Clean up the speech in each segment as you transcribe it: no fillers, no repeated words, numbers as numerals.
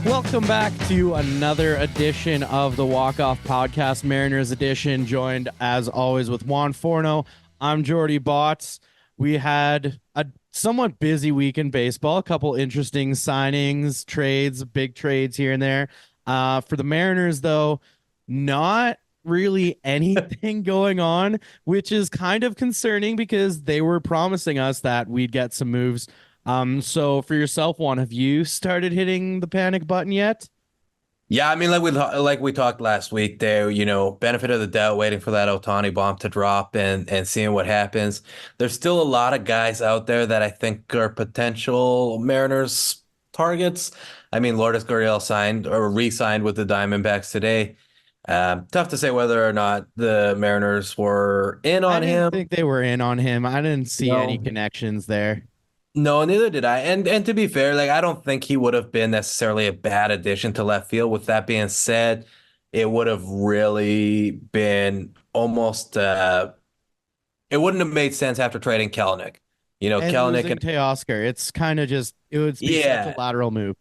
Welcome back to another edition of the Walkoff Podcast, Mariners edition, joined as always with Juan Forno. I'm Jordy Botts. We had a somewhat busy week in baseball, a couple interesting signings, trades, big trades here and there. For the Mariners, though, not really anything going on, which is kind of concerning because they were promising us that we'd get some moves. So for yourself, Juan, have you started hitting the panic button yet? Yeah, I mean, like we talked last week there, benefit of the doubt, waiting for that Otani bomb to drop and seeing what happens. There's still a lot of guys out there that I think are potential Mariners targets. I mean, Lourdes Gurriel signed or re-signed with the Diamondbacks today. Tough to say whether or not the Mariners were in I on didn't him. think they were in on him. I didn't see any No. connections there. No, neither did I. And to be fair, like I don't think he would have been necessarily a bad addition to left field. With that being said, it would have really been almost it wouldn't have made sense after trading Kelenic. And Kelenic losing and Teoscar, it's kind of just, it would be such a yeah, lateral move.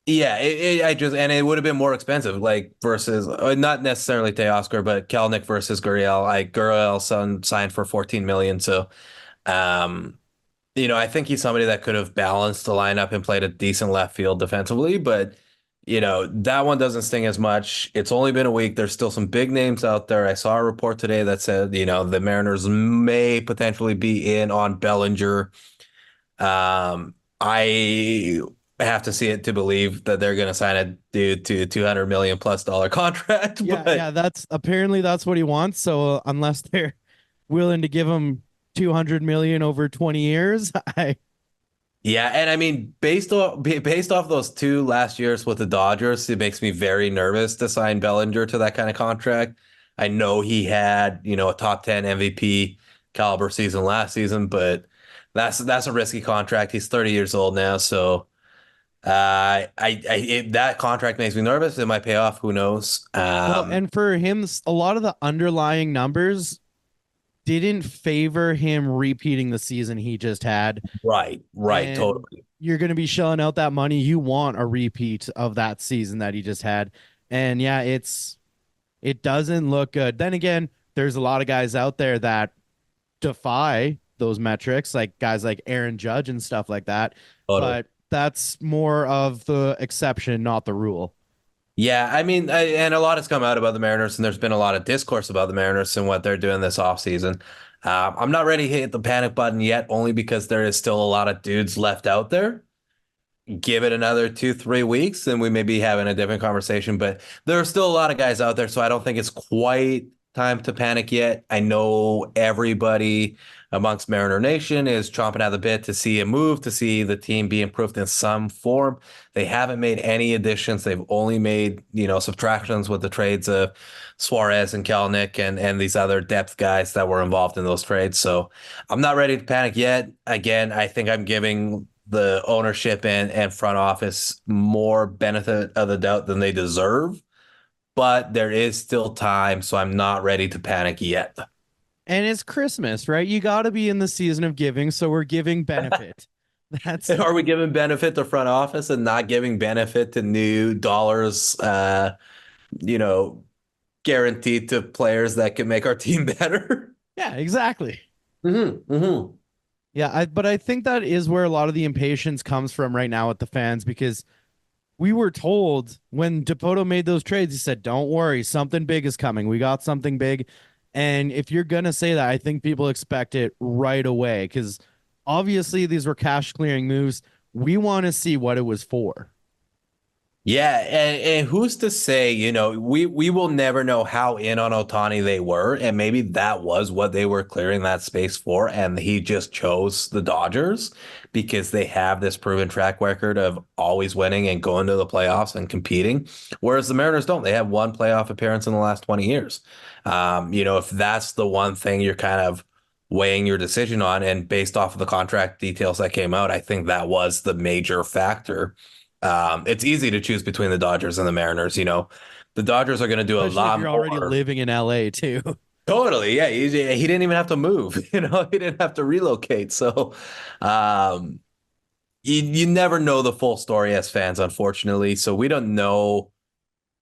yeah. And it would have been more expensive, like versus not necessarily Teoscar, but Kelenic versus Gurriel. Like Gurriel signed for 14 million, so um. I think he's somebody that could have balanced the lineup and played a decent left field defensively, but that one doesn't sting as much. It's only been a week. There's still some big names out there. I saw a report today that said, the Mariners may potentially be in on Bellinger. I have to see it to believe that they're going to sign a dude to $200 million plus contract, Yeah, but yeah, that's what he wants. So unless they're willing to give him 200 million over 20 years, I yeah, and I mean, based off those two last years with the Dodgers, it makes me very nervous to sign Bellinger to that kind of contract. I know he had, a top 10 MVP caliber season last season, but that's a risky contract. He's 30 years old now, so that contract makes me nervous. It might pay off. Who knows? well, and for him, a lot of the underlying numbers didn't favor him repeating the season he just had. Right, And totally. you're going to be shelling out that money. You want a repeat of that season that he just had. And yeah, it doesn't look good. Then again, there's a lot of guys out there that defy those metrics, like guys like Aaron Judge and stuff like that. Totally. But that's more of the exception, not the rule. Yeah, I mean, and a lot has come out about the Mariners, and there's been a lot of discourse about the Mariners and what they're doing this offseason. I'm not ready to hit the panic button yet, only because there is still a lot of dudes left out there. Give it another 2, 3 weeks, and we may be having a different conversation. But there are still a lot of guys out there, so I don't think it's quite time to panic yet. I know everybody amongst Mariner Nation is chomping at the bit to see a move, to see the team be improved in some form. They haven't made any additions. They've only made, subtractions with the trades of Suarez and Kelenic and these other depth guys that were involved in those trades. So I'm not ready to panic yet. Again, I think I'm giving the ownership and front office more benefit of the doubt than they deserve, but there is still time, so I'm not ready to panic yet. And it's Christmas, right? You got to be in the season of giving. So we're giving benefit. That's Are we giving benefit to front office and not giving benefit to new dollars, you know, guaranteed to players that can make our team better? yeah, exactly. Mm-hmm. Yeah, but I think that is where a lot of the impatience comes from right now with the fans because we were told when Dipoto made those trades, he said, "Don't worry, something big is coming. We got something big." And if you're gonna say that, I think people expect it right away because obviously these were cash clearing moves. We want to see what it was for. Yeah, and who's to say, we will never know how in on Otani they were, and maybe that was what they were clearing that space for, and he just chose the Dodgers because they have this proven track record of always winning and going to the playoffs and competing, whereas the Mariners don't. They have one playoff appearance in the last 20 years. If that's the one thing you're kind of weighing your decision on, and based off of the contract details that came out, I think that was the major factor. It's easy to choose between the Dodgers and the Mariners. The Dodgers are going to do a Especially if lot you're already more. living in LA too. Totally, yeah. He didn't even have to move. He didn't have to relocate. So, um, you never know the full story as fans, unfortunately. So we don't know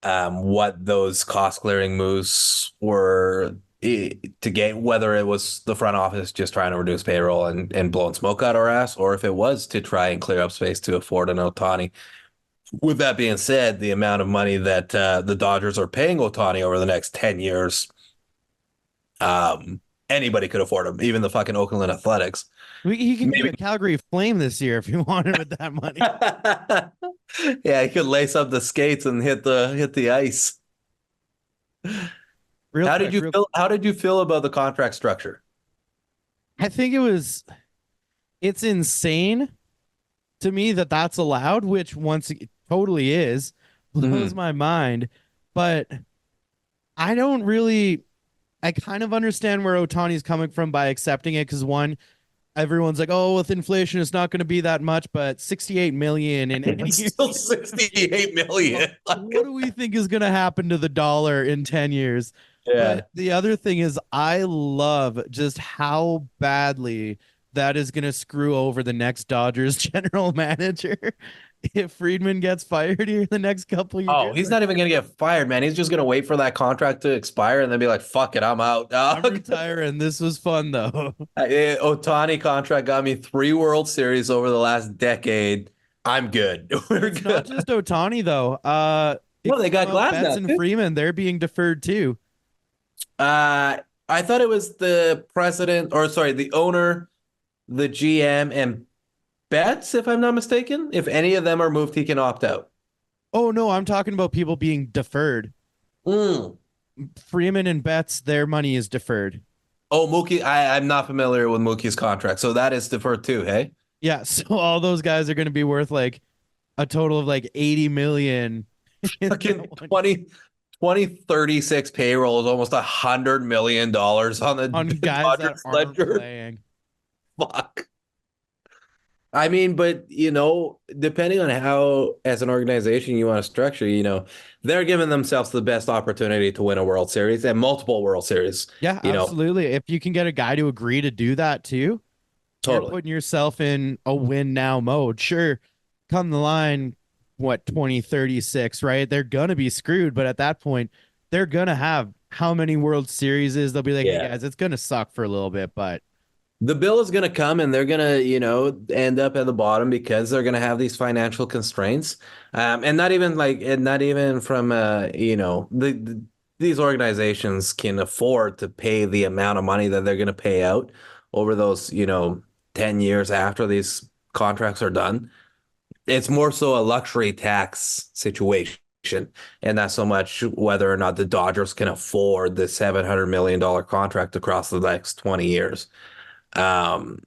what those cost clearing moves were to get, whether it was the front office just trying to reduce payroll and blowing smoke out our ass, or if it was to try and clear up space to afford an Ohtani. With that being said, the amount of money that the Dodgers are paying Ohtani over the next 10 years, anybody could afford him, even the fucking Oakland Athletics. He can be Maybe. a Calgary Flame this year if you wanted with that money. Yeah, he could lace up the skates and hit the ice. Real How did quick, you feel? How did you feel about the contract structure? I think it's insane to me that that's allowed, which once it totally is, blows Hmm. my mind. But I don't really, I kind of understand where Otani's coming from by accepting it because one, everyone's like, oh, with inflation, it's not going to be that much, but 68 million in any It's year. still 68 million. What do we think is going to happen to the dollar in 10 years? Yeah. But the other thing is, I love just how badly that is going to screw over the next Dodgers general manager if Friedman gets fired here in the next couple of Oh, years. he's Like, not even gonna get fired, man. He's just gonna wait for that contract to expire and then be like, "Fuck it, I'm out, I'm dog." retiring. This was fun, though. Otani contract got me 3 World Series over the last decade. I'm good. We're It's not good. just Otani, though. It Well, they came got out Glass Betts now and too. Freeman, they're being deferred too. Uh, I thought it was the president, or sorry, the owner, the GM, and Betts, if I'm not mistaken. If any of them are moved, he can opt out. Oh, no, I'm talking about people being deferred. Mm. Freeman and Betts, their money is deferred. Oh, Mookie, I'm not familiar with Mookie's contract, so that is deferred too, hey? Yeah, so all those guys are going to be worth like a total of like 80 million in Fucking that one 2036 payroll is almost $100 million on the on guys that Dodgers aren't ledger. playing. Fuck. I mean, but depending on how, as an organization, you want to structure, they're giving themselves the best opportunity to win a World Series and multiple World Series. Yeah, You know, absolutely. If you can get a guy to agree to do that too, you're totally. putting yourself in a win now mode. Sure, come the line, what, 2036, right? They're going to be screwed, but at that point, they're going to have how many World Series is? They'll be like, hey Yeah. guys, it's going to suck for a little bit, but The bill is going to come and they're going to, end up at the bottom because they're going to have these financial constraints. And not even from, these organizations can afford to pay the amount of money that they're going to pay out over those, 10 years after these contracts are done. It's more so a luxury tax situation. And not so much whether or not the Dodgers can afford the $700 million contract across the next 20 years. Um,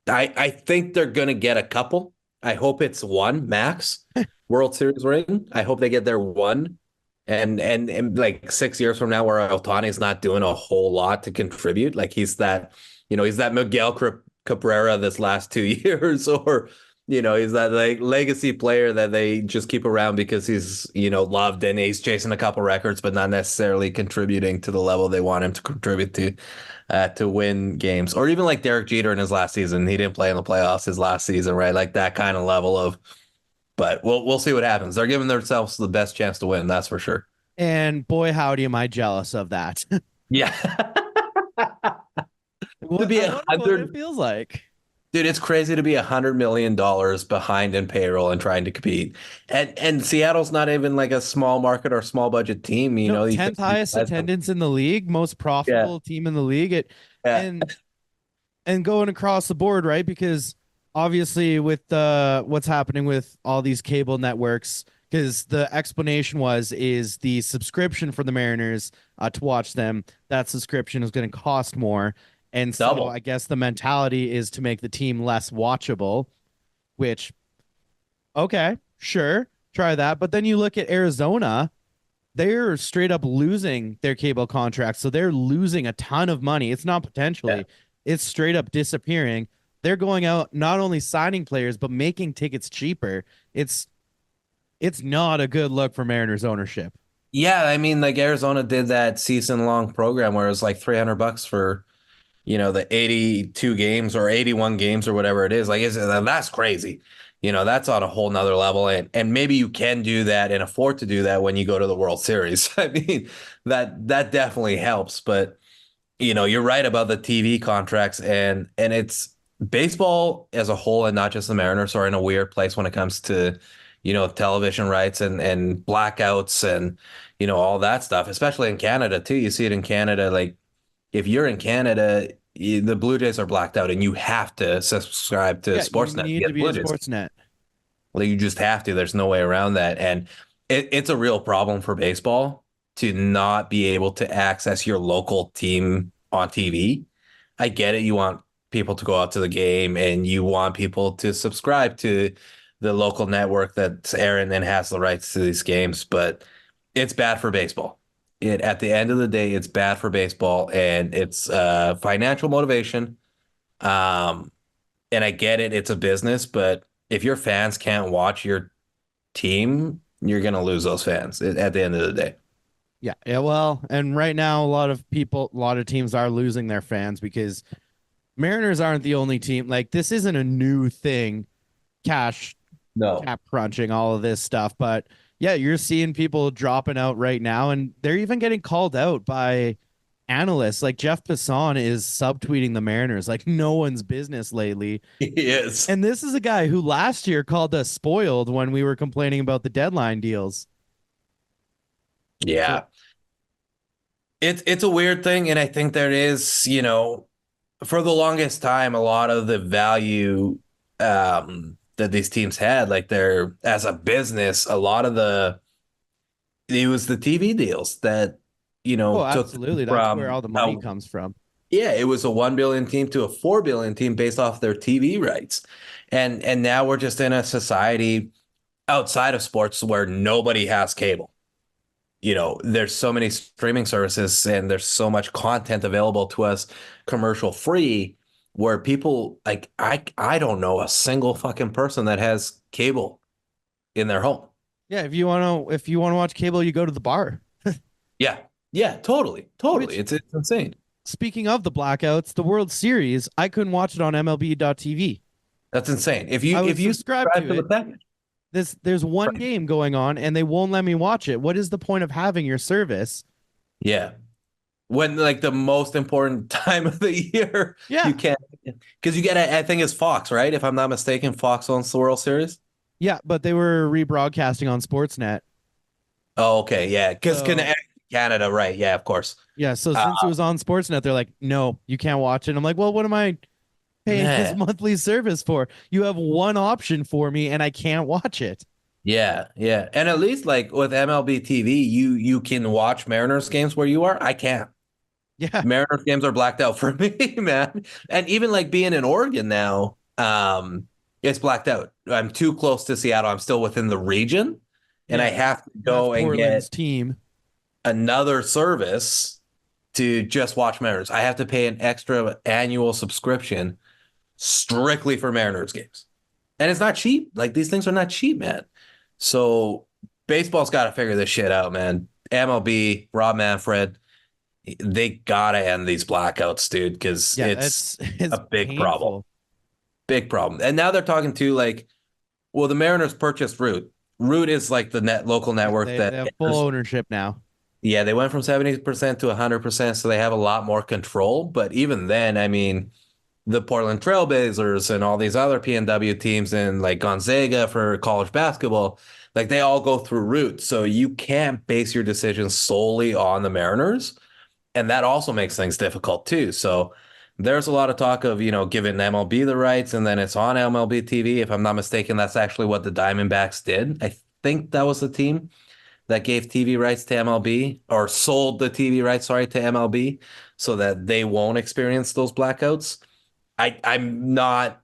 I think they're gonna get a couple. I hope it's one max World Series ring. I hope they get their one. And like 6 years from now, where Ohtani's not doing a whole lot to contribute, like he's that Miguel Cabrera this last 2 years, or he's that like legacy player that they just keep around because he's loved and he's chasing a couple records, but not necessarily contributing to the level they want him to contribute to win games. Or even like Derek Jeter in his last season. He didn't play in the playoffs his last season, right? Like that kind of level of, but we'll see what happens. They're giving themselves the best chance to win, that's for sure. and boy, howdy, am I jealous of that. Yeah. To What be I a wonder what it hundred, feels like. dude, it's crazy to be $100 million behind in payroll and trying to compete. And Seattle's not even like a small market or small budget team. No, You 10th think highest attendance in the league, most yeah, profitable team in the league. It yeah, and and going across the board, right? Because obviously with what's happening with all these cable networks, because the explanation is the subscription for the Mariners to watch them, that subscription is going to cost more. And so double. I guess the mentality is to make the team less watchable, which okay, sure, try that. But then you look at Arizona, they're straight up losing their cable contracts. So they're losing a ton of money. It's not Yeah. potentially, it's straight up disappearing. They're going out not only signing players, but making tickets cheaper. It's it's not a good look for Mariners ownership. Yeah, I mean, like Arizona did that season long program where it was like $300 for the 82 games or 81 games or whatever it is. Like, that's crazy. That's on a whole nother level. And maybe you can do that and afford to do that when you go to the World Series. I mean, that definitely helps. But, you're right about the TV contracts and it's baseball as a whole and not just the Mariners are in a weird place when it comes to, television rights and blackouts and, all that stuff, especially in Canada too. You see it in Canada, like if you're in Canada, the Blue Jays are blacked out, and you have to subscribe to Yeah, you Sportsnet to need get to the be a Blue Jays. Sportsnet. Like you just have to. There's no way around that, and it's a real problem for baseball to not be able to access your local team on TV. I get it. You want people to go out to the game, and you want people to subscribe to the local network that's airing and has the rights to these games, but it's bad for baseball. At the end of the day, it's bad for baseball, and it's financial motivation. Um, and I get it, it's a business, but if your fans can't watch your team, you're gonna lose those fans at the end of the day. Yeah, yeah. Well, and right now, a lot of teams are losing their fans because Mariners aren't the only team. Like this isn't a new thing. Cash No. cap crunching, all of this stuff. But yeah, you're seeing people dropping out right now, and they're even getting called out by analysts. Like Jeff Passan is subtweeting the Mariners like no one's business lately. He is. And this is a guy who last year called us spoiled when we were complaining about the deadline deals. So, Yeah. It's a weird thing, and I think there is, for the longest time, a lot of the value that these teams had, like they're as a business, a lot of it was the TV deals that, oh, took them absolutely. That's where from all the money comes from. yeah, it was a 1 billion team to a 4 billion team based off their TV rights. And now we're just in a society outside of sports where nobody has cable. There's so many streaming services and there's so much content available to us commercial free where people like I don't know a single fucking person that has cable in their home. Yeah, if you want to watch cable, you go to the bar. Yeah. Yeah, totally. Totally. Which, It's insane. speaking of the blackouts, the World Series, I couldn't watch it on MLB.TV. That's insane. If you I was if you subscribed subscribe to to the it. package. There's one game going on and they won't let me watch it. What is the point of having your service? Yeah. When like the most important time of the year, Yeah. you can't because you get I think it's Fox, right? If I'm not mistaken, Fox owns the World Series. Yeah, but they were rebroadcasting on Sportsnet. Oh, okay, yeah, because So Canada, right? Yeah, of course. yeah, so Uh, since it was on Sportsnet, they're like, no, you can't watch it. I'm like, well, what am I paying this man, monthly service for? You have one option for me and I can't watch it. yeah, yeah, and at least like with MLB TV, you can watch Mariners games where you are. I can't. Yeah. Mariners games are blacked out for me, man. And even like being in Oregon now, it's blacked out. I'm too close to Seattle. I'm still within the region, and I Yeah. have to That's go and get Portland's team. another service to just watch Mariners. I have to pay an extra annual subscription strictly for Mariners games. And it's not cheap. Like these things are not cheap, man. So baseball's got to figure this shit out, man. MLB, Rob Manfred, they gotta end these blackouts, dude, because Yeah, it's it's a big problem. painful. Big problem. And now they're talking to like, well, the Mariners purchased Root. Root is like the local Yeah, network they that have full airs. ownership now. Yeah, they went from 70% to 100%, so they have a lot more control. But even then, I mean, the Portland Trailblazers and all these other PNW teams and like Gonzaga for college basketball, like they all go through Root. So you can't base your decisions solely on the Mariners. And that also makes things difficult too. So there's a lot of talk of, giving MLB the rights and then it's on MLB TV. If I'm not mistaken, that's actually what the Diamondbacks did. I think that was the team that gave TV rights to MLB or sold the TV rights, sorry, to MLB so that they won't experience those blackouts. I'm not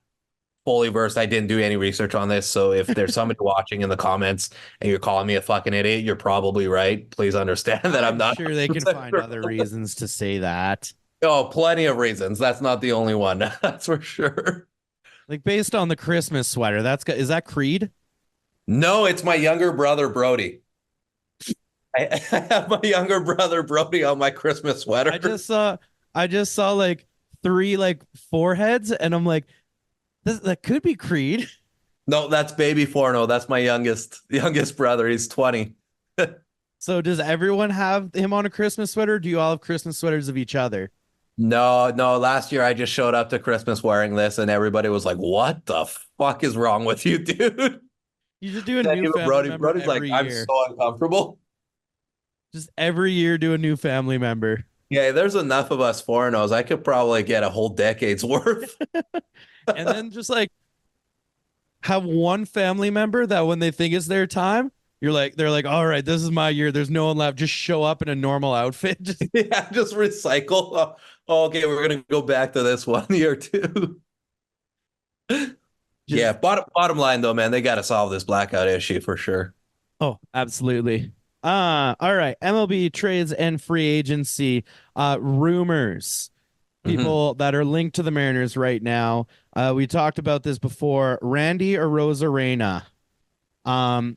fully versed. I didn't do any research on this. So if there's somebody watching in the comments and you're calling me a fucking idiot, you're probably right. Please understand that I'm I'm not sure they can 100% find sure. other reasons to say that. Oh, plenty of reasons. That's not the only one. That's for sure. Like based on the Christmas sweater, is that Creed? No, it's my younger brother, Brody. I have my younger brother, Brody, on my Christmas I sweater. just saw I just saw like three like foreheads, and I'm like, that could be Creed. No, that's baby Forno. That's my youngest brother. He's 20. So does everyone have him on a Christmas sweater? Do you all have Christmas sweaters of each other? No, no. Last year I just showed up to Christmas wearing this, and everybody was like, "What the fuck is wrong with you, dude?" You just do a Then new even family Brody, member Brody's like, every "I'm year. so uncomfortable." Just every year do a new family member. Yeah, there's enough of us foreigners. I could probably get a whole decade's worth. And then just like have one family member that when they think it's their time, they're like, all right, this is my year. There's no one left. Just show up in a normal outfit. Just Yeah, just recycle. Okay, we're gonna go back to this one year too. Yeah, just bottom line though, man, they got to solve this blackout issue for sure. oh, absolutely. All right. MLB trades and free agency. Rumors. Hmm. People that are linked to the Mariners right now. We talked about this before. Randy or Rosarena. Um,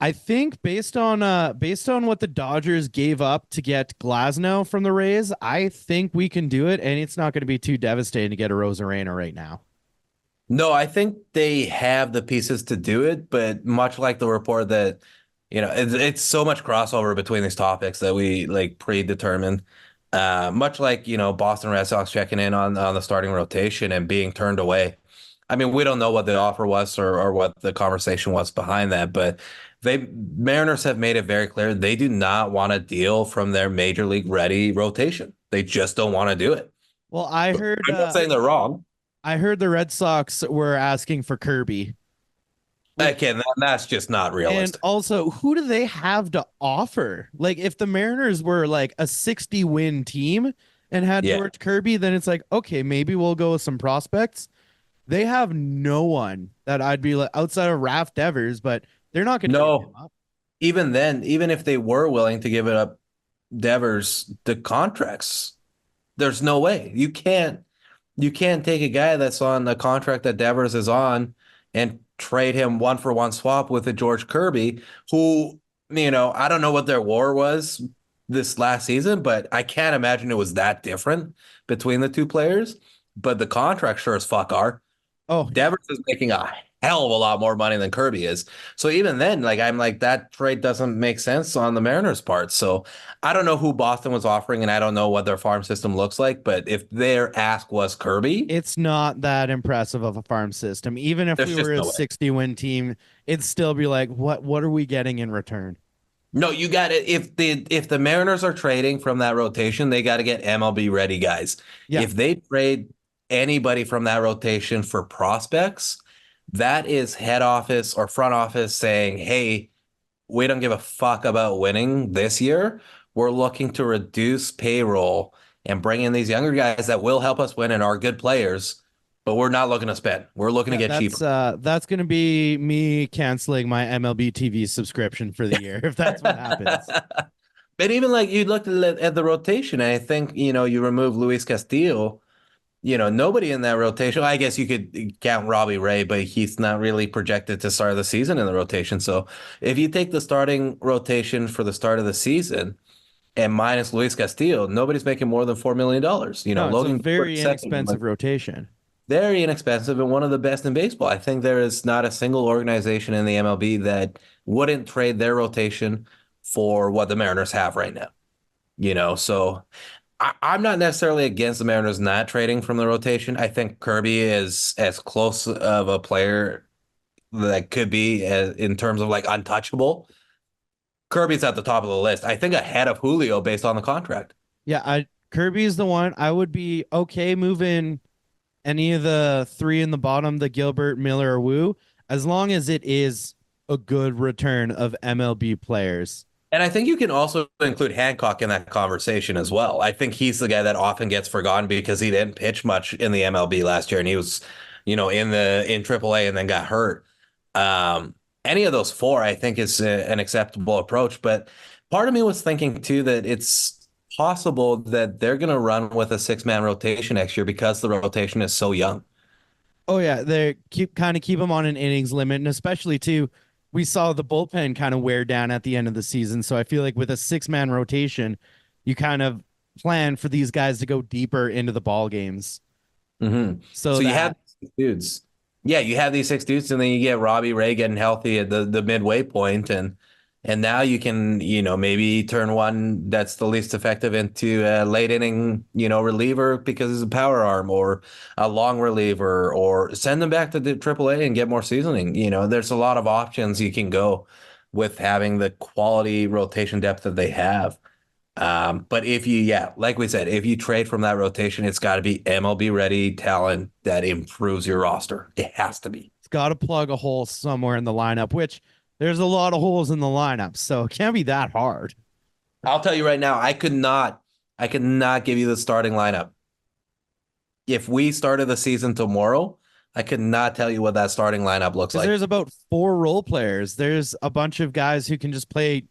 I think based on what the Dodgers gave up to get Glasnow from the Rays, I think we can do it, and it's not going to be too devastating to get a Rosarena right now. No, I think they have the pieces to do it, but much like the report that, it's so much crossover between these topics that we like predetermined. Much like, Boston Red Sox checking in on the starting rotation and being turned away. I mean, we don't know what the offer was or what the conversation was behind that, but Mariners have made it very clear they do not want a deal from their major league ready rotation. They just don't want to do it. Well, I'm not saying they're wrong. I heard the Red Sox were asking for Kirby, which Again, that's just not and realistic. also who do they have to offer? Like if the Mariners were like a 60-win team and had Yeah. George Kirby, then it's like, okay, maybe we'll go with some prospects. They have no one that I'd be like outside of Raf Devers, but they're not going to give him No, up. even then, even if they were willing to give it up, Devers, the contracts, there's no way. You can't take a guy that's on the contract that Devers is on and trade him one for one swap with a George Kirby, who, I don't know what their war was this last season, but I can't imagine it was that different between the two players. But the contract sure as fuck are. Oh yeah. Devers is making a hell of a lot more money than Kirby is. So even then, like I'm like that trade doesn't make sense on the Mariners' part. So I don't know who Boston was offering, and I don't know what their farm system looks like. But if their ask was Kirby, It's not that impressive of a farm system. Even if there's we were just a no way. 60-win team, it'd still be like, what are we getting in return? No, you got it. If the Mariners are trading from that rotation, they got to get MLB ready guys. Yeah. If they trade anybody from that rotation for prospects, that is head office or front office saying, "Hey, we don't give a fuck about winning this year. We're looking to reduce payroll and bring in these younger guys that will help us win and are good players, but we're not looking to spend. We're looking to Yeah, get cheaper." that's gonna be me canceling my MLB TV subscription for the year if that's what happens. But even like you looked at the rotation, and I think, you remove Luis Castillo, nobody in that rotation. I guess you could count Robbie Ray, but he's not really projected to start the season in the rotation. So if you take the starting rotation for the start of the season and minus Luis Castillo, nobody's making more than $4 million. No, it's a Logan Gilbert very second, like inexpensive rotation. very inexpensive and one of the best in baseball. I think there is not a single organization in the MLB that wouldn't trade their rotation for what the Mariners have right now. So I'm not necessarily against the Mariners not trading from the rotation. I think Kirby is as close of a player that could be in terms of like untouchable. Kirby's at the top of the list. I think ahead of Julio based on the contract. Yeah, Kirby's the one. I would be okay moving any of the three in the bottom, the Gilbert, Miller, or Wu, as long as it is a good return of MLB players. And I think you can also include Hancock in that conversation as well. I think he's the guy that often gets forgotten because he didn't pitch much in the MLB last year, and he was, in AAA and then got hurt. Any of those four, I think, is an acceptable approach. But part of me was thinking too that it's possible that they're going to run with a six-man rotation next year because the rotation is so young. Oh yeah, they keep them on an innings limit, and especially too, we saw the bullpen kind of wear down at the end of the season. So I feel like with a 6-man rotation, you kind of plan for these guys to go deeper into the ball games so So you have that these dudes. Yeah, you have these six dudes, and then you get Robbie Ray getting healthy at the midway point, and now you can, maybe turn one that's the least effective into a late inning, reliever because it's a power arm, or a long reliever, or send them back to the AAA and get more seasoning. There's a lot of options you can go with having the quality rotation depth that they have. But yeah, like we said, if you trade from that rotation, it's got to be MLB ready talent that improves your roster. It has to be. it's got to plug a hole somewhere in the lineup, which there's a lot of holes in the lineup, so it can't be that hard. I'll tell you right now, I could not give you the starting lineup. If we started the season tomorrow, I could not tell you what that starting lineup looks Because like. there's about four role players. There's a bunch of guys who can just play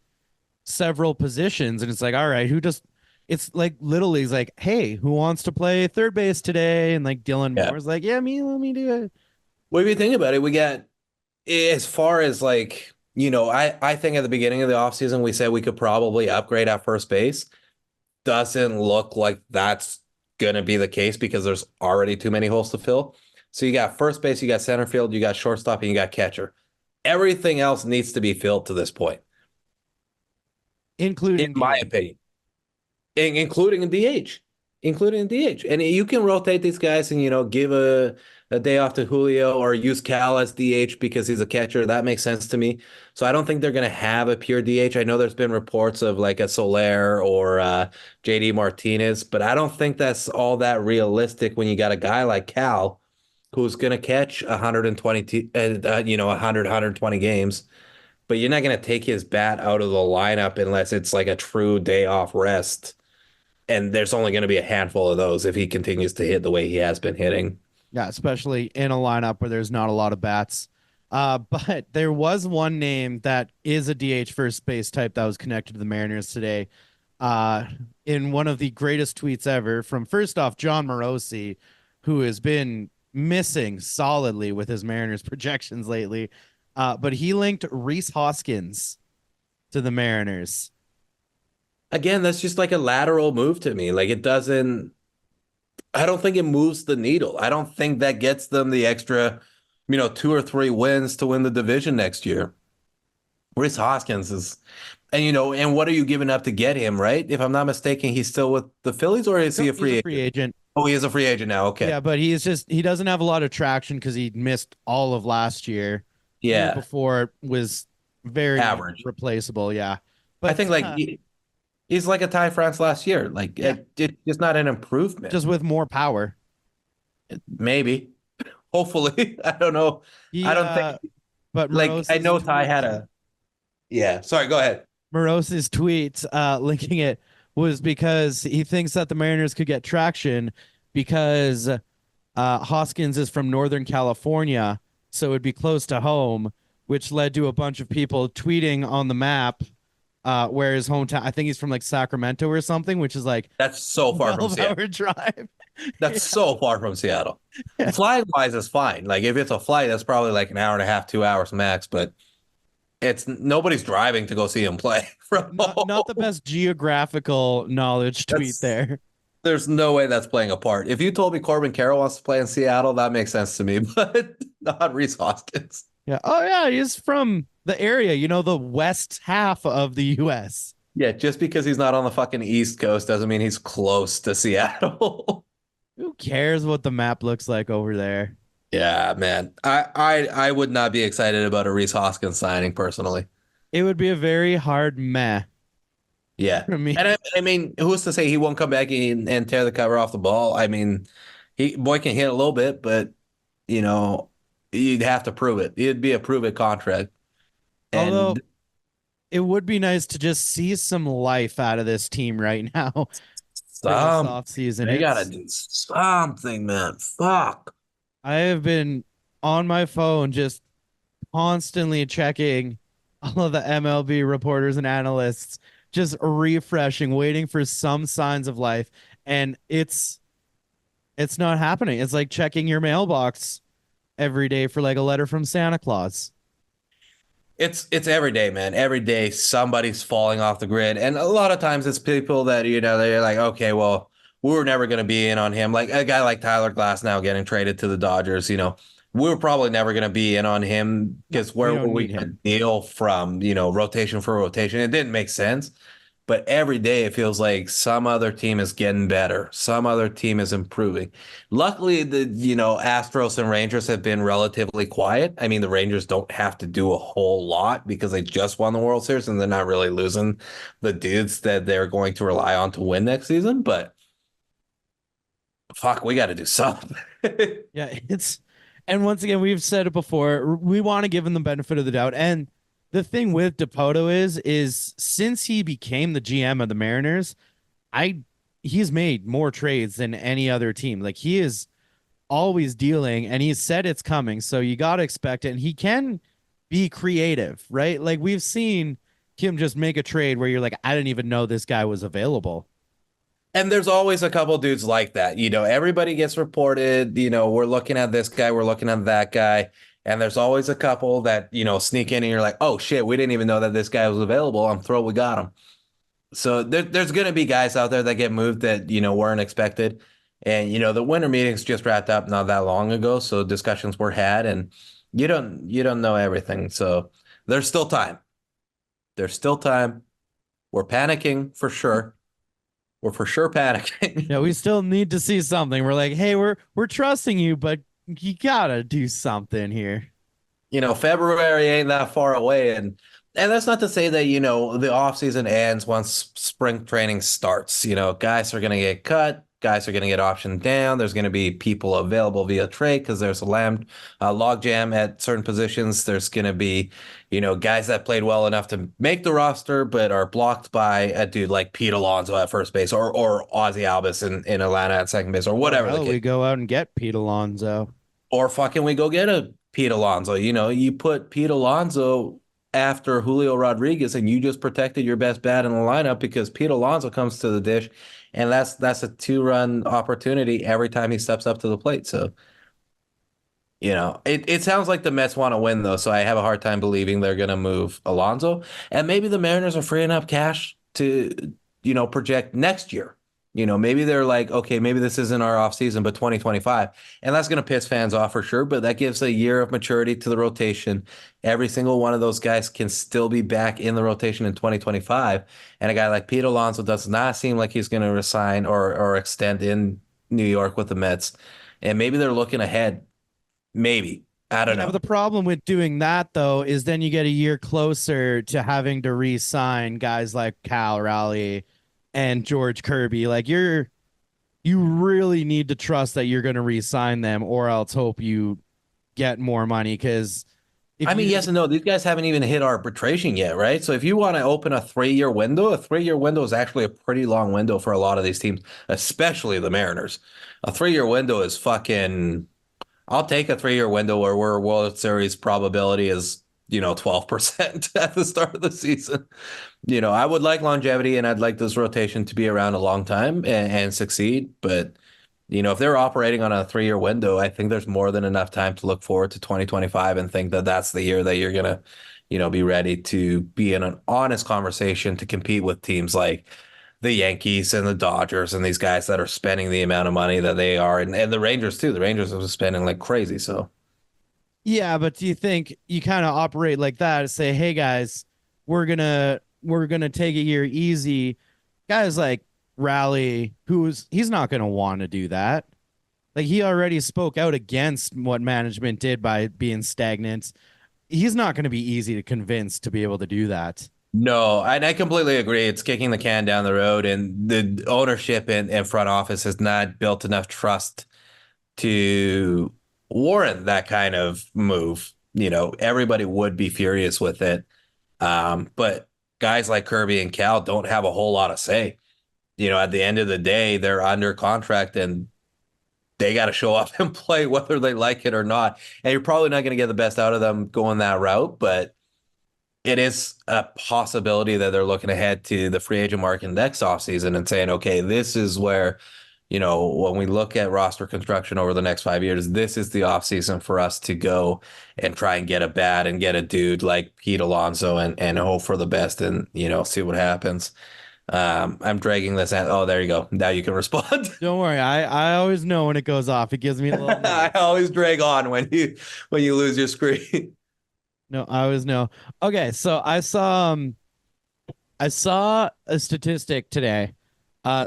several positions, and it's like, all right, who just it's like little leagues like, hey, who wants to play third base today? And like Dylan Yeah. Moore's like, yeah, me, let me do it. What do you think about it? We got as far as like, I think at the beginning of the offseason, we said we could probably upgrade at first base. Doesn't look like that's going to be the case because there's already too many holes to fill. So you got first base, you got center field, you got shortstop, and you got catcher. Everything else needs to be filled to this point, in Including my DH. opinion, including in DH, including in DH. And you can rotate these guys and, give a day off to Julio or use Cal as DH because he's a catcher. That makes sense to me. So I don't think they're going to have a pure DH. I know there's been reports of like a Soler or JD Martinez, but I don't think that's all that realistic when you got a guy like Cal who's going to catch 120, 120 games. But you're not going to take his bat out of the lineup unless it's like a true day off rest. And there's only going to be a handful of those if he continues to hit the way he has been hitting. Yeah, especially in a lineup where there's not a lot of bats. But there was one name that is a DH first base type that was connected to the Mariners today. Uh, in one of the greatest tweets ever from first off John Morosi, who has been missing solidly with his Mariners projections lately. But he linked Reese Hoskins to the Mariners. Again, that's just like a lateral move to me. Like it doesn't, I don't think it moves the needle. I don't think that gets them the extra, 2 or 3 wins to win the division next year. Rhys Hoskins is, and what are you giving up to get him, right? If I'm not mistaken, he's still with the Phillies or is he Nope, a he's free a free agent? agent. Oh, he is a free agent now. Okay. Yeah, but he doesn't have a lot of traction because he missed all of last year. Year Yeah. before was very Average. replaceable. Yeah, I but think like he's like a Ty France last year. Like yeah, it's not an improvement. just with more power. Maybe. Hopefully. I don't know. He I don't think but like I Moros's know Ty tweet, had a yeah. Sorry, go ahead. Moros's tweet linking it was because he thinks that the Mariners could get traction because Hoskins is from Northern California, so it'd be close to home, which led to a bunch of people tweeting on the map where his hometown. I think he's from like Sacramento or something, which is like That's so far from 12 Seattle. hour drive. That's so far from Seattle. Flying wise is fine. Like if it's a flight, that's probably like an hour and a half, 2 hours max, but it's nobody's driving to go see him play from Not the home. best geographical knowledge tweet That's there. there's no way that's playing a part. If you told me Corbin Carroll wants to play in Seattle, that makes sense to me, but not Reese Hoskins. Yeah. Oh yeah, he's from the area, the west half of the US. Yeah, just because he's not on the fucking East Coast doesn't mean he's close to Seattle. Who cares what the map looks like over there? Yeah, man. I would not be excited about a Reese Hoskins signing personally. It would be a very hard meh Yeah. for me. And I mean, who's to say he won't come back and tear the cover off the ball? I mean, he boy can hit a little bit, but you know, you'd have to prove it. It'd be a prove it contract. Although And it would be nice to just see some life out of this team right now for this some offseason. they gotta do something, man. Fuck. I have been on my phone just constantly checking all of the MLB reporters and analysts, just refreshing, waiting for some signs of life. And it's not happening. It's like checking your mailbox every day for like a letter from Santa Claus. It's every day, man. Every day somebody's falling off the grid. And a lot of times it's people that, they're like, okay, well, we were never going to be in on him. Like a guy like Tyler Glass now getting traded to the Dodgers, we were probably never going to be in on him No, because we where were don't we need going to him. deal from, rotation for rotation? It didn't make sense. But every day it feels like some other team is getting better. Some other team is improving. Luckily, Astros and Rangers have been relatively quiet. I mean, the Rangers don't have to do a whole lot because they just won the World Series and they're not really losing the dudes that they're going to rely on to win next season. But fuck, we got to do something. Yeah, and once again, we've said it before. We want to give him the benefit of the doubt. And the thing with Dipoto is since he became the GM of the Mariners, I he's made more trades than any other team. Like he is always dealing, and he said it's coming, so you got to expect it. And he can be creative, right? Like we've seen him just make a trade where you're like, I didn't even know this guy was available. And there's always a couple dudes like that. Everybody gets reported, we're looking at this guy, we're looking at that guy. And there's always a couple that, sneak in and you're like, oh shit, we didn't even know that this guy was available. I'm thrilled we got him. So there's going to be guys out there that get moved that, weren't expected. And, the winter meetings just wrapped up not that long ago. So discussions were had and you don't know everything. So there's still time. There's still time. We're panicking for sure. We're for sure panicking. Yeah, we still need to see something. We're like, hey, we're trusting you, but you gotta do something here. February ain't that far away. And that's not to say that, the off season ends once spring training starts. Guys are going to get cut. Guys are going to get optioned down. There's going to be people available via trade because there's a log jam at certain positions. There's going to be, guys that played well enough to make the roster, but are blocked by a dude like Pete Alonso at first base or Ozzy Albis in Atlanta at second base or Or whatever the hell, case. we go out and get Pete Alonso. Or fucking we go get a Pete Alonso. You put Pete Alonso after Julio Rodriguez and you just protected your best bat in the lineup because Pete Alonso comes to the dish and that's a two-run opportunity every time he steps up to the plate. So, it sounds like the Mets want to win though, so I have a hard time believing they're going to move Alonso. And maybe the Mariners are freeing up cash to, project next year. Maybe they're like, okay, maybe this isn't our offseason, but 2025. And that's going to piss fans off for sure, but that gives a year of maturity to the rotation. Every single one of those guys can still be back in the rotation in 2025. And a guy like Pete Alonso does not seem like he's going to resign or extend in New York with the Mets. And maybe they're looking ahead. Maybe. I don't Yeah, but know. the problem with doing that though is then you get a year closer to having to re-sign guys like Cal Raleigh and George Kirby. Like you really need to trust that you're going to re-sign them, or else hope you get more money. Because if I mean, you yes and no. These guys haven't even hit arbitration yet, right? So if you want to open a 3-year window is actually a pretty long window for a lot of these teams, especially the Mariners. A 3-year window is fucking. I'll take a 3-year window where we're World Series probability is, 12% at the start of the season. I would like longevity and I'd like this rotation to be around a long time and succeed. But, if they're operating on a 3-year window, I think there's more than enough time to look forward to 2025 and think that that's the year that you're going to, be ready to be in an honest conversation to compete with teams like the Yankees and the Dodgers and these guys that are spending the amount of money that they are. And the Rangers, too. The Rangers are spending like crazy. So. Yeah, but do you think you kind of operate like that? Say, hey guys, we're gonna take a year easy. Guys like Raleigh, he's not gonna want to do that. Like he already spoke out against what management did by being stagnant. He's not gonna be easy to convince to be able to do that. No, and I completely agree. It's kicking the can down the road, and the ownership and front office has not built enough trust to warrant that kind of move. Everybody would be furious with it. But guys like Kirby and Cal don't have a whole lot of say. At the end of the day, they're under contract and they got to show up and play whether they like it or not. And you're probably not going to get the best out of them going that route, but it is a possibility that they're looking ahead to the free agent market next offseason and saying, okay, this is where when we look at roster construction over the next 5 years, this is the offseason for us to go and try and get a bat and get a dude like Pete Alonso and hope for the best and, see what happens. I'm dragging this out. Oh, there you go. Now you can respond. Don't worry. I always know when it goes off. It gives me a little I nudge. always drag on when you lose your screen. No, I always know. Okay, so I saw a statistic today.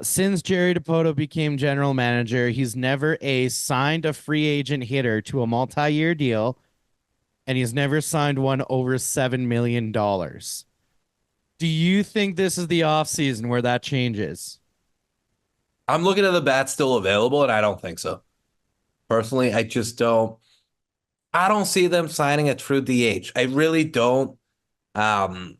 Since Jerry Dipoto became general manager, he's never signed a free agent hitter to a multi-year deal, and he's never signed one over $7 million. Do you think this is the offseason where that changes? I'm looking at the bats still available, and I don't think so. Personally, I just don't. I don't see them signing a true DH. I really don't. Um,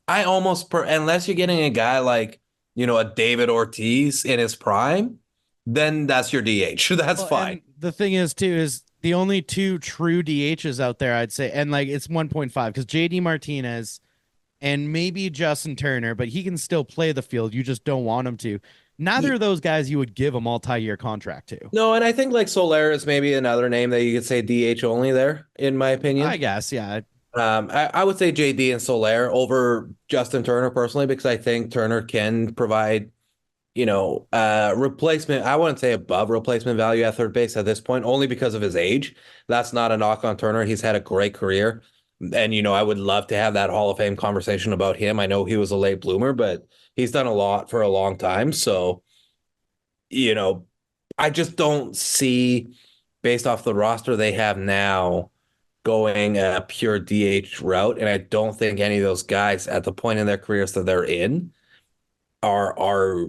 I almost unless you're getting a guy like, a David Ortiz in his prime, then that's your DH. That's Well, fine. and the thing is too is the only two true DHs out there, I'd say, and like it's 1.5 because JD Martinez and maybe Justin Turner, but he can still play the field. You just don't want him to. Neither Ye- of those guys you would give a multi-year contract to. No, and I think like Soler is maybe another name that you could say DH only there, in my I opinion. guess, yeah. I would say JD and Soler over Justin Turner personally, because I think Turner can provide, replacement. I wouldn't say above replacement value at third base at this point, only because of his age. That's not a knock on Turner. He's had a great career. And, I would love to have that Hall of Fame conversation about him. I know he was a late bloomer, but he's done a lot for a long time. So, you know, I just don't see, based off the roster they have now, going a pure DH route. And I don't think any of those guys at the point in their careers that they're in are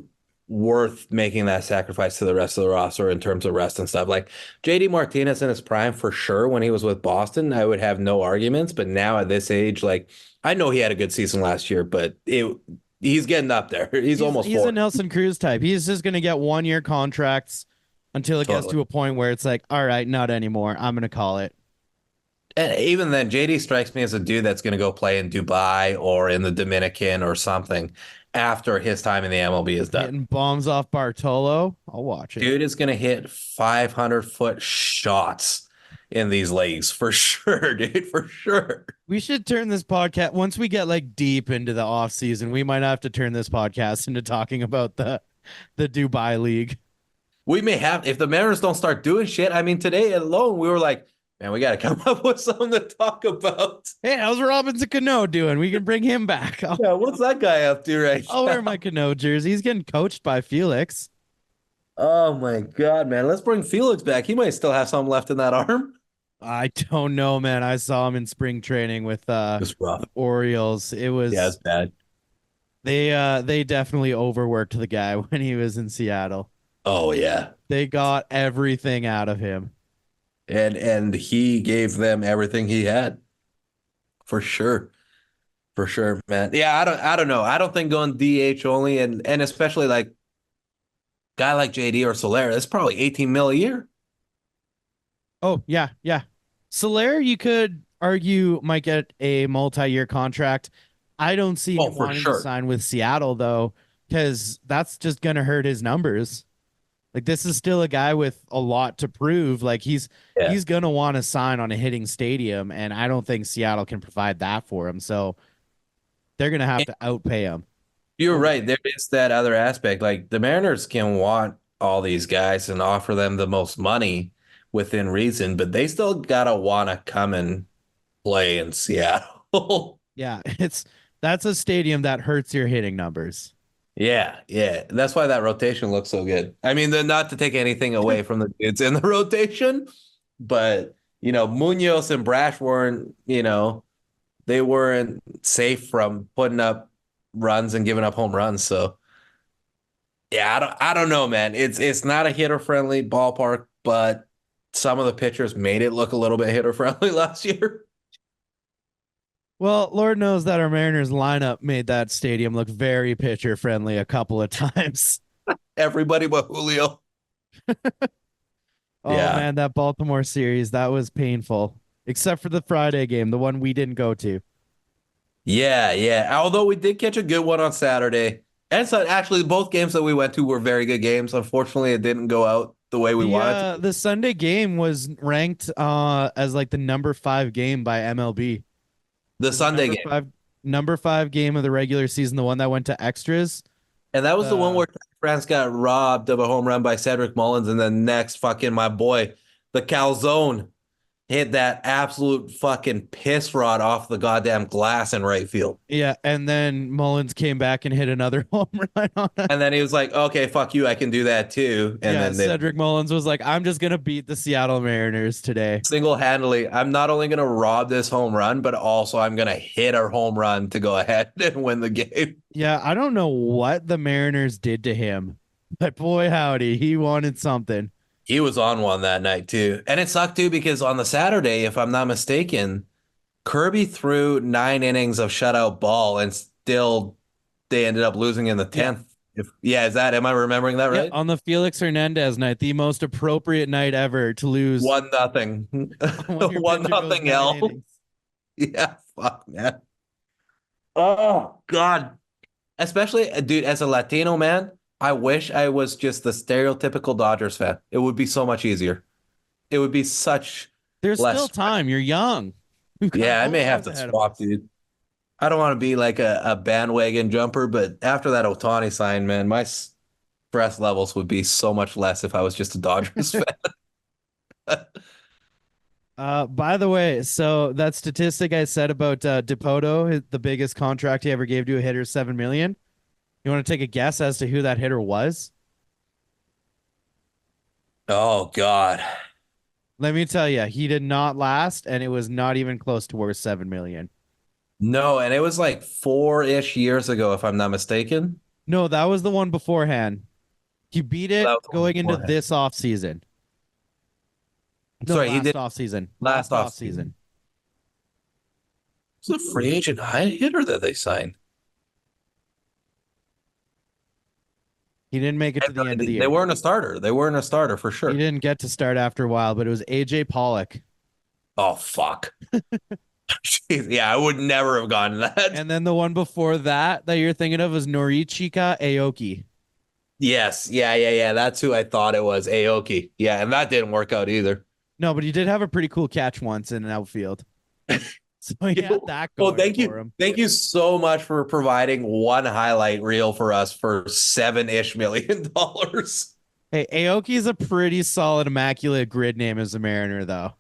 worth making that sacrifice to the rest of the roster in terms of rest and stuff. Like JD Martinez in his prime for sure when he was with Boston, I would have no arguments. But now at this age, like I know he had a good season last year, but he's getting up there. He's almost He's a 40. Nelson Cruz type. He's just gonna get 1 year contracts until it gets Totally. to a point where it's like, all right, not anymore. I'm gonna call it. And even then, JD strikes me as a dude that's going to go play in Dubai or in the Dominican or something after his time in the MLB is done. Hitting bombs off Bartolo. I'll watch it. Dude is going to hit 500-foot shots in these leagues for sure, dude, for sure. We should turn this podcast once we get like deep into the off season. We might have to turn this podcast into talking about the Dubai League. We may have, if the Mariners don't start doing shit. I mean, today alone, we were like, man, we got to come up with something to talk about. Hey, how's Robinson Cano doing? We can bring him back. I'll, Yeah, what's that guy up to right I'll wear now? my Cano jersey. He's getting coached by Felix. Oh my God, man. Let's bring Felix back. He might still have some left in that arm. I don't know, man. I saw him in spring training with It's rough. the Orioles. It Yeah, it's was bad. they definitely overworked the guy when he was in Seattle. Oh yeah. They got everything out of him. And he gave them everything he had. For sure. For sure, man. Yeah, I don't know. I don't think going DH only and especially like guy like JD or Soler, that's probably 18 mil a year. Oh, yeah, yeah. Soler, you could argue might get a multi-year contract. I don't see Oh, him for wanting to sure. sign with Seattle though, because that's just gonna hurt his numbers. Like this is still a guy with a lot to prove. Like Yeah. he's gonna want to sign on a hitting stadium, and I don't think Seattle can provide that for him. So they're gonna have to outpay him. You're Over. right. There is that other aspect. Like the Mariners can want all these guys and offer them the most money within reason, but they still gotta wanna come and play in Seattle. Yeah, that's a stadium that hurts your hitting numbers. Yeah, yeah. That's why that rotation looks so good. I mean, not to take anything away from the dudes in the rotation, but Munoz and Brash weren't, they weren't safe from putting up runs and giving up home runs. So yeah, I don't know, man. It's not a hitter friendly ballpark, but some of the pitchers made it look a little bit hitter friendly last year. Well, Lord knows that our Mariners lineup made that stadium look very pitcher friendly a couple of times. Everybody but Julio. Oh Yeah. man, that Baltimore series, that was painful. Except for the Friday game, the one we didn't go to. Yeah, yeah. Although we did catch a good one on Saturday. And so actually, both games that we went to were very good games. Unfortunately, it didn't go out the way we wanted to. The Sunday game was ranked as like the number 5 game by MLB. It The was the Sunday number game. five number 5 game of the regular season, the one that went to extras. And that was the one Uh where France got robbed of a home run by Cedric Mullins. And then next, fucking my boy, the Calzone, hit that absolute fucking piss rod off the goddamn glass in right field. yeah, and then Mullins came back and hit another home run on it. And then he was like, okay, fuck you. I can do that too. And Yeah, then they Cedric Mullins was like, I'm just gonna beat the Seattle Mariners today. single-handedly, I'm not only going to rob this home run, but also I'm going to hit our home run to go ahead and win the game. Yeah, I don't know what the Mariners did to him, but boy howdy, he wanted something. He was on one that night too. And it sucked too because on the Saturday, if I'm not mistaken, Kirby threw 9 innings of shutout ball and still they ended up losing in the Yeah. 10th. Is that, am I remembering that Yeah, right? on the Felix Hernandez night, the most appropriate night ever to lose 1-0. when your One pitcher goes nothing nine L. innings. Yeah, fuck man. Oh God. Especially, dude, as a Latino man, I wish I was just the stereotypical Dodgers fan. It would be so much easier. It would be such There's less still stress. time. You're young. We've got Yeah, I all may have lives to ahead of swap, us. dude. I don't want to be like a bandwagon jumper, but after that Otani sign, man, my stress levels would be so much less if I was just a Dodgers fan. By the way, so that statistic I said about Dipoto, the biggest contract he ever gave to a hitter, 7 million. You want to take a guess as to who that hitter was? Oh God. Let me tell you, he did not last, and it was not even close to worth 7 million. No, and it was like 4-ish years ago, if I'm not mistaken. No, that was the one beforehand. He beat That it was the one going into beforehand. this offseason. No, Sorry, he last did offseason. last Last offseason. offseason. It's a free agent high hitter that they signed. He didn't make it to the end of the They year. weren't a starter. They weren't a starter for He sure. didn't get to start after a while, but it was AJ Pollock. Oh fuck. Jeez, yeah, I would never have gotten that. And then the one before that you're thinking of was Norichika Aoki. Yes, yeah. That's who I thought it was, Aoki. Yeah, and that didn't work out either. No, but he did have a pretty cool catch once in an outfield. So he had that Well, going for him. thank you so much for providing one highlight reel for us for $7-ish million. Hey, Aoki is a pretty solid, immaculate grid name as a Mariner, though.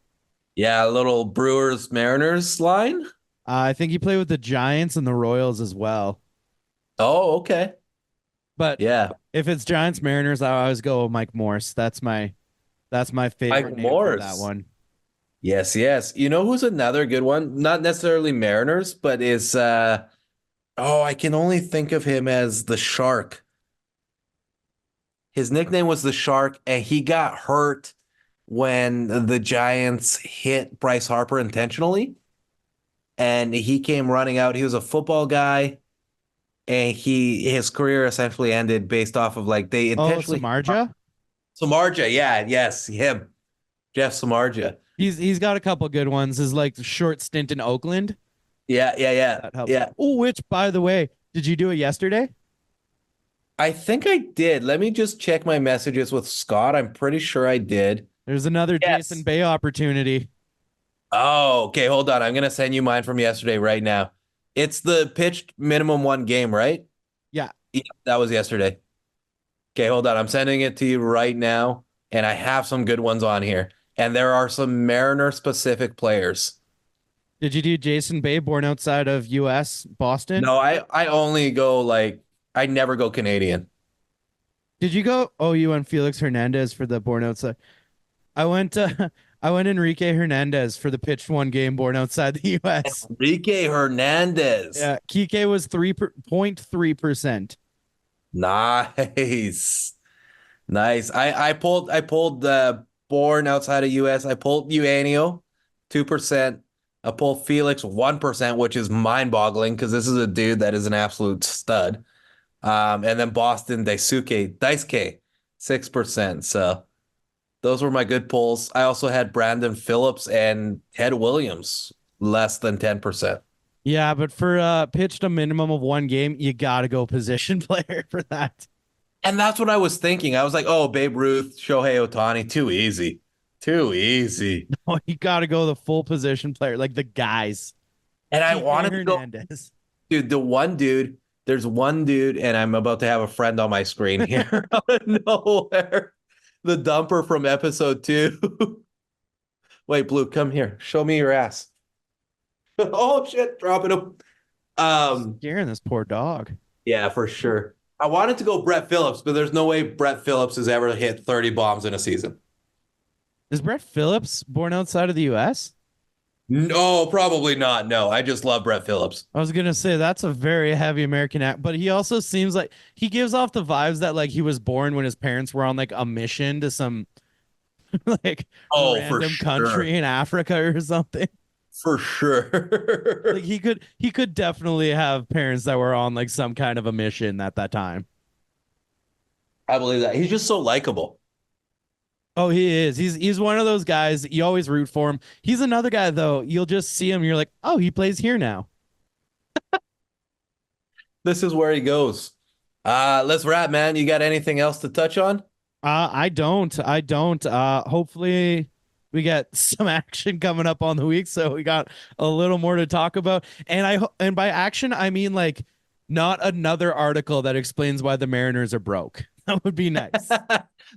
Yeah, a little Brewers Mariners line. I think he played with the Giants and the Royals as well. Oh, okay. But Yeah, if it's Giants Mariners, I always go with Mike Morse. That's my favorite Mike name for that Morse. one. Yes. You know who's another good one? Not necessarily Mariners, but is I can only think of him as the Shark. His nickname was the Shark, and he got hurt when the Giants hit Bryce Harper intentionally. And he came running out. He was a football guy, and his career essentially ended based off of like they Oh, intentionally Samardzija? Samardzija, yes, him. Jeff Samardzija. He's got a couple good ones. His like short stint in Oakland. Yeah. That helps. Yeah. Oh, which by the way, did you do it yesterday? I think I did. Let me just check my messages with Scott. I'm pretty sure I did. There's another Jason Yes. Bay opportunity. Oh, okay. Hold on. I'm gonna send you mine from yesterday right now. It's the pitched minimum one game, right? Yeah. Yeah, that was yesterday. Okay, hold on. I'm sending it to you right now, and I have some good ones on here. And there are some Mariner specific players. Did you do Jason Bay, born outside of U.S. Boston? No, I only go like I never go Canadian. Did you go? Oh, you went Felix Hernandez for the born outside. I went. I went Enrique Hernandez for the pitched one game, born outside the U.S. Enrique Hernandez. Yeah, Kike was 3.3%. Nice. Nice. I pulled the born outside of US. I pulled Eugenio 2%. I pulled Felix 1%, which is mind-boggling because this is a dude that is an absolute stud. And then Boston Daisuke 6%. So those were my good pulls. I also had Brandon Phillips and Ted Williams less than 10%. Yeah, but for pitched a minimum of one game, you got to go position player for that. And that's what I was thinking. I was like, oh, Babe Ruth, Shohei Ohtani, too easy. Too easy. Oh, you got to go the full position player, like the guys. And I Kike wanted to go, Hernandez. dude, there's one dude, and I'm about to have a friend on my screen here out of nowhere. The dumper from episode 2. Wait, Blue, come here. Show me your ass. Oh shit, dropping him. Scaring this poor dog. Yeah, for sure. I wanted to go Brett Phillips, but there's no way Brett Phillips has ever hit 30 bombs in a season. Is Brett Phillips born outside of the U.S.? No, probably not. No, I just love Brett Phillips. I was gonna say that's a very heavy American act, but he also seems like he gives off the vibes that like he was born when his parents were on like a mission to some like Oh, for random sure. country in Africa or something. For sure. Like he could definitely have parents that were on like some kind of a mission at that time. I believe that. He's just so likable. Oh, he is. He's one of those guys you always root for him. He's another guy though. You'll just see him, you're like, oh, he plays here now. This is where he goes. Let's wrap, man. You got anything else to touch on? I don't. I don't. Hopefully we get some action coming up on the week, so we got a little more to talk about. And by action, I mean like not another article that explains why the Mariners are broke. That would be nice.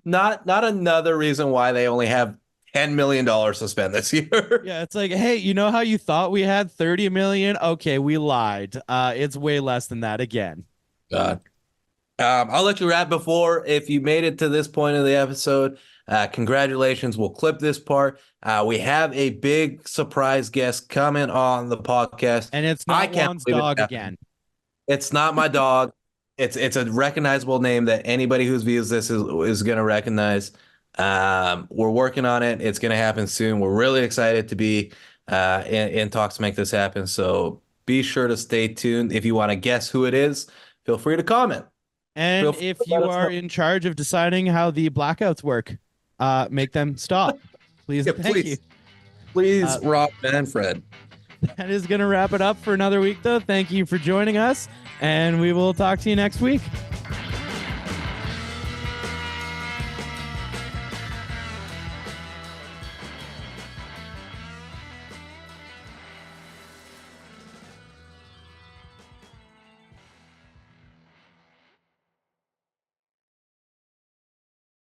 Not another reason why they only have $10 million to spend this year. Yeah, it's like, hey, you know how you thought we had 30 million? Okay, we lied. It's way less than that again. God. I'll let you wrap before if you made it to this point of the episode. Congratulations. We'll clip this part. We have a big surprise guest coming on the podcast. And it's I not can't Juan's believe dog it. again. It's not my dog. It's a recognizable name that anybody who views this is going to recognize. We're working on it. It's going to happen soon. We're really excited to be in talks to make this happen. So be sure to stay tuned. If you want to guess who it is, feel free to comment. Feel And free if to let you us are know. in charge of deciding how the blackouts work, make them stop. Please, Yeah, thank you. please, Rob Manfred. That is going to wrap it up for another week, though. Thank you for joining us, and we will talk to you next week.